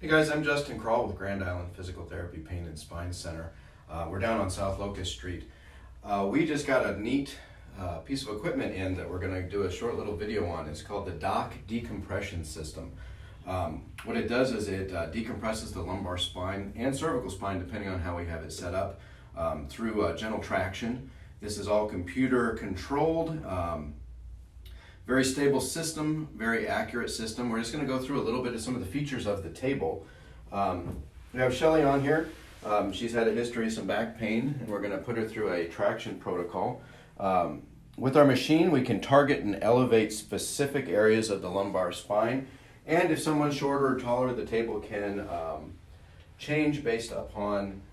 Hey guys, I'm Justin Kral with Grand Island Physical Therapy Pain and Spine Center. We're down on South Locust Street. We just got a neat piece of equipment in that we're going to do a short little video on. It's called the Doc Decompression System. What it does is it decompresses the lumbar spine and cervical spine, depending on how we have it set up, through gentle traction. This is all computer controlled. Very stable system, very accurate system. We're just going to go through a little bit of some of the features of the table. We have Shelly on here. She's had a history of some back pain, and we're going to put her through a traction protocol. With our machine, we can target and elevate specific areas of the lumbar spine. And if someone's shorter or taller, the table can change based upon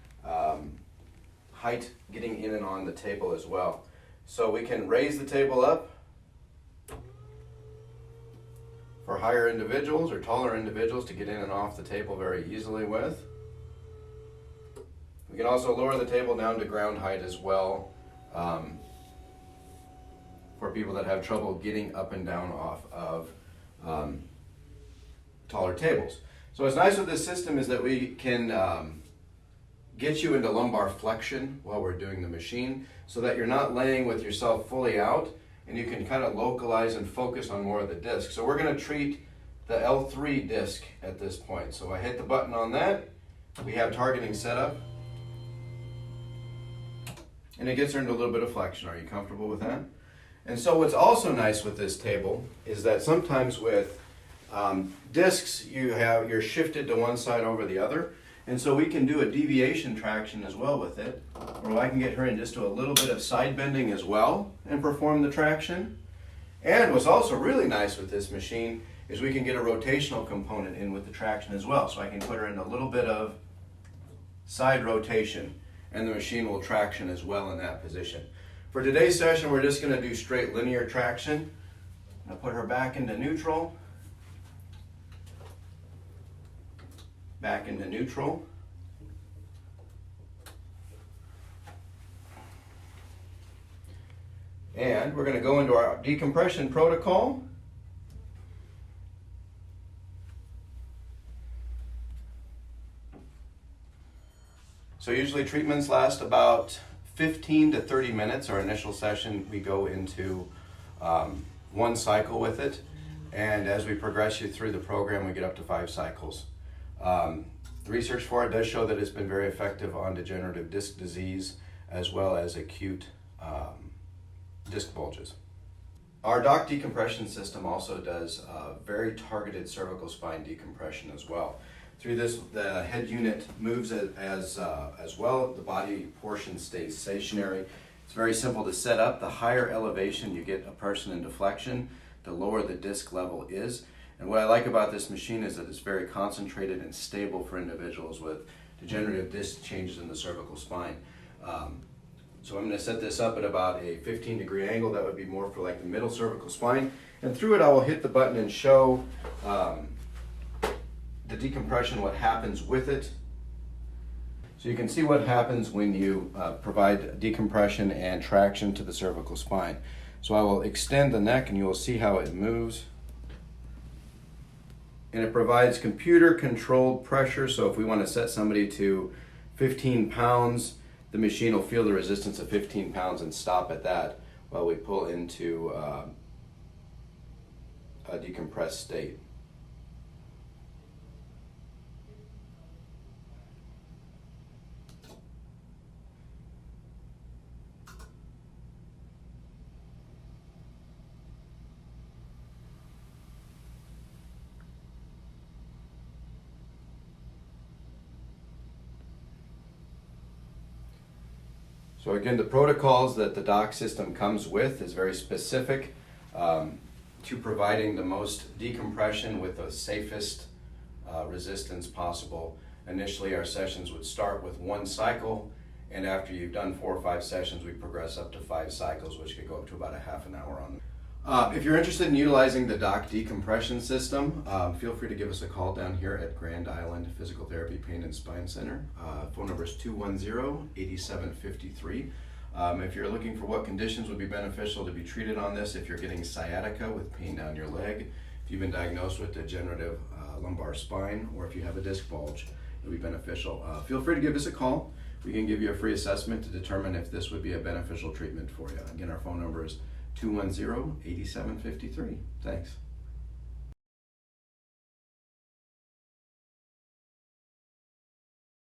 height getting in and on the table as well. So we can raise the table up for higher individuals or taller individuals to get in and off the table very easily with. We can also lower the table down to ground height as well for people that have trouble getting up and down off of taller tables. So what's nice with this system is that we can get you into lumbar flexion while we're doing the machine so that you're not laying with yourself fully out, and you can kind of localize and focus on more of the disc. So we're going to treat the L3 disc at this point. So I hit the button on that. We have targeting set up. And it gets her into a little bit of flexion. Are you comfortable with that? And so what's also nice with this table is that sometimes with discs, you're shifted to one side over the other. And so we can do a deviation traction as well with it, where I can get her in just to a little bit of side bending as well and perform the traction. And what's also really nice with this machine is we can get a rotational component in with the traction as well. So I can put her in a little bit of side rotation, and the machine will traction as well in that position. For today's session, we're just going to do straight linear traction. I'll put her back into neutral. Back into neutral. And we're going to go into our decompression protocol. So usually treatments last about 15 to 30 minutes. Our initial session, we go into one cycle with it. And as we progress you through the program, we get up to 5 cycles. The research for it does show that it's been very effective on degenerative disc disease as well as acute disc bulges. Our Doc Decompression System also does very targeted cervical spine decompression as well. Through this, the head unit moves as well. The body portion stays stationary. It's very simple to set up. The higher elevation you get a person into flexion, the lower the disc level is. And what I like about this machine is that it's very concentrated and stable for individuals with degenerative disc changes in the cervical spine. So I'm going to set this up at about a 15-degree angle. That would be more for like the middle cervical spine. And through it, I will hit the button and show the decompression, what happens with it. So you can see what happens when you provide decompression and traction to the cervical spine. So I will extend the neck and you will see how it moves. And it provides computer controlled pressure. So if we want to set somebody to 15 pounds, the machine will feel the resistance of 15 pounds and stop at that while we pull into a decompressed state. So again, the protocols that the Doc system comes with is very specific to providing the most decompression with the safest resistance possible. Initially, our sessions would start with 1 cycle, and after you've done 4 or 5 sessions, we progress up to 5 cycles, which could go up to about a half an hour on them. If you're interested in utilizing the Doc Decompression System, feel free to give us a call down here at Grand Island Physical Therapy Pain and Spine Center. Phone number is 210-8753. If you're looking for what conditions would be beneficial to be treated on this, if you're getting sciatica with pain down your leg, If you've been diagnosed with degenerative lumbar spine, or if you have a disc bulge, it would be beneficial. Feel free to give us a call. We can give you a free assessment to determine if this would be a beneficial treatment for you. Again, our phone number is 210-8753. Thanks.